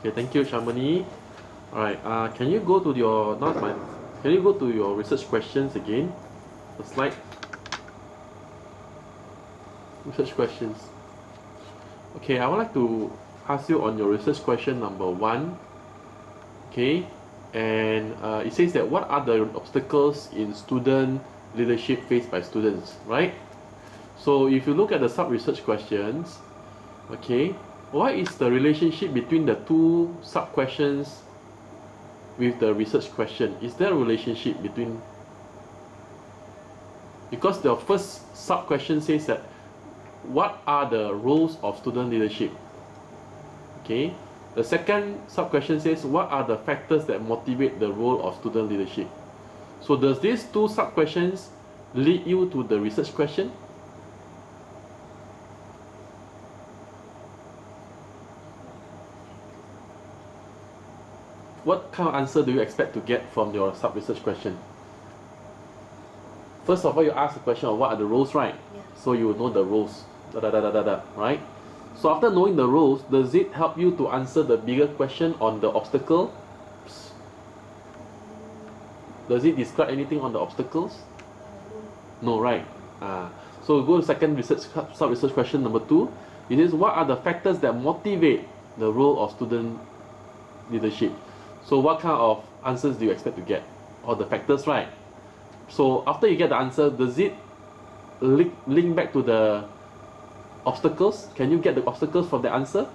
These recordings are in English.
Okay, thank you, Shameny. Alright, can you go to your, can you go to your research questions again? The slide. Research questions. Okay, I would like to ask you on your research question number 1. Okay, and it says that what are the obstacles in student leadership faced by students, right? So if you look at the sub-research questions, okay, what is the relationship between the two sub-questions with the research question? Is there a relationship between? Because the first sub-question says that what are the roles of student leadership? Okay, the second sub-question says what are the factors that motivate the role of student leadership? So does these two sub-questions lead you to the research question? What kind of answer do you expect to get from your sub-research question? First of all, you ask the question of what are the roles, right? Yeah. So you will know the roles, right? So after knowing the roles, does it help you to answer the bigger question on the obstacle? Does it describe anything on the obstacles? No, right? So go to second sub-research question number 2. It is what are the factors that motivate the role of student leadership? So what kind of answers do you expect to get? Or the factors, right? So after you get the answer, does it link back to the obstacles? Can you get the obstacles from the answer?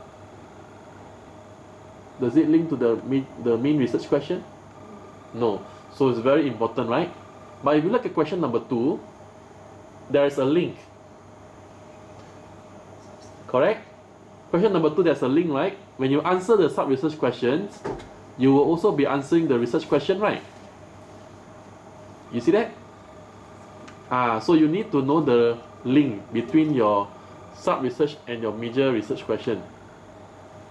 Does it link to the main research question? No. So it's very important, right? But if you look at question number 2, there is a link. Correct? Question number 2, there's a link, right? When you answer the sub-research questions, you will also be answering the research question, right? You see that? So you need to know the link between your sub-research and your major research question.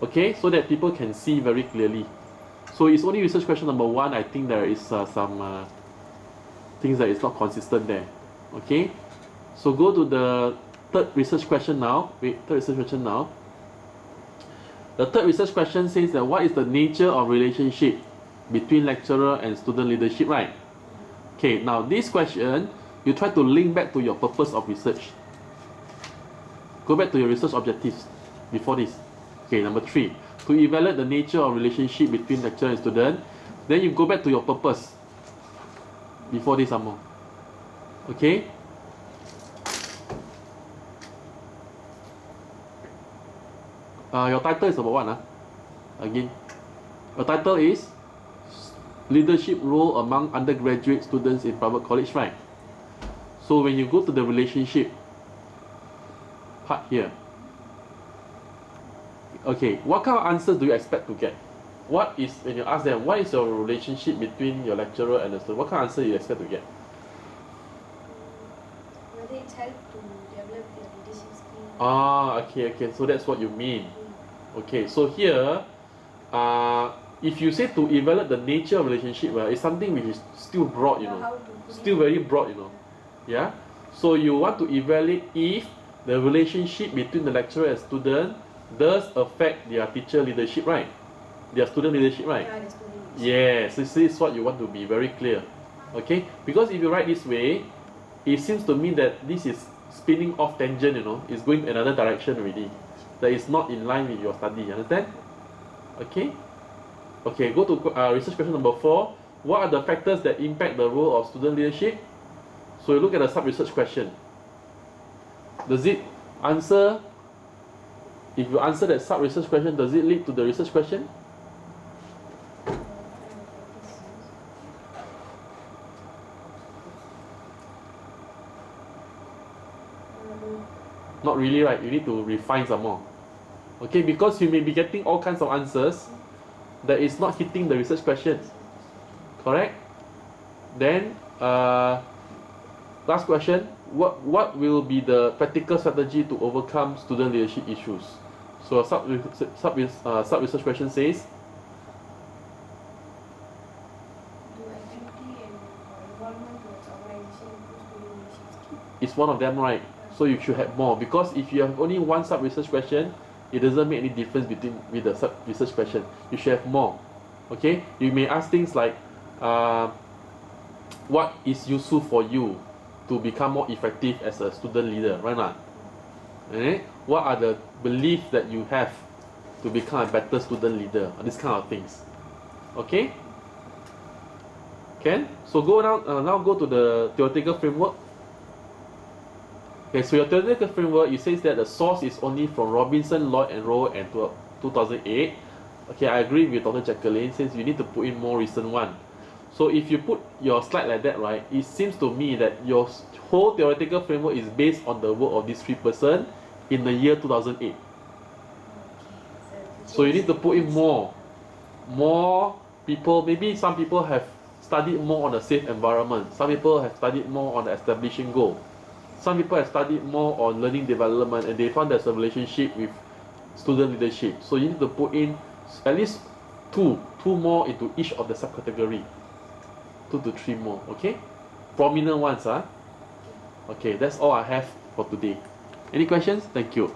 Okay, so that people can see very clearly. So it's only research question number 1, I think there is some things that is not consistent there. Okay, so go to the third research question now. The third research question says that what is the nature of relationship between lecturer and student leadership, right? Okay, now this question, you try to link back to your purpose of research. Go back to your research objectives before this. Okay, number 3, to evaluate the nature of relationship between lecturer and student. Then you go back to your purpose before this some more. Okay? Your title is about what? Again, your title is leadership role among undergraduate students in private college, right? So when you go to the relationship part here, okay, what kind of answers do you expect to get? What is, when you ask them, what is your relationship between your lecturer and the student, what kind of answer you expect to get? Whether it's help to develop their leadership skills. Okay, so that's what you mean. Okay, so here, if you say to evaluate the nature of relationship, it's something which is still broad, still very broad, yeah. So you want to evaluate if the relationship between the lecturer and student does affect their teacher leadership, right? Their student leadership, right? Yeah, the student leadership. Yes, this is what you want to be very clear. Okay, because if you write this way, it seems to me that this is spinning off tangent, it's going in another direction already. That is not in line with your study, you understand? Okay? Okay, go to research question number 4. What are the factors that impact the role of student leadership? So you look at the sub-research question. Does it answer, if you answer that sub-research question, does it lead to the research question? Not really, right? You need to refine some more. Okay, because you may be getting all kinds of answers that is not hitting the research questions. Correct? Then, last question. What will be the practical strategy to overcome student leadership issues? So a sub-research question says, Do activity and involvement towards organization improve student leadership skills? it's one of them, right? So you should have more, because if you have only one sub-research question, It doesn't make any difference with the research question. You should have more. Okay, you may ask things like, what is useful for you to become more effective as a student leader, right now? Okay? What are the beliefs that you have to become a better student leader? These kind of things. Okay? Can? So go now go to the theoretical framework. Okay, so your theoretical framework, it says that the source is only from Robinson, Lloyd and Rowe and 2008. Okay, I agree with Dr. Jacqueline, since you need to put in more recent one. So if you put your slide like that, right, it seems to me that your whole theoretical framework is based on the work of these three persons in the year 2008. So you need to put in more people. Maybe some people have studied more on the safe environment. Some people have studied more on the establishing goal. Some people have studied more on learning development, and they found there's a relationship with student leadership. So you need to put in at least two more into each of the subcategory. 2 to 3 more, okay? Prominent ones, huh? Okay, that's all I have for today. Any questions? Thank you.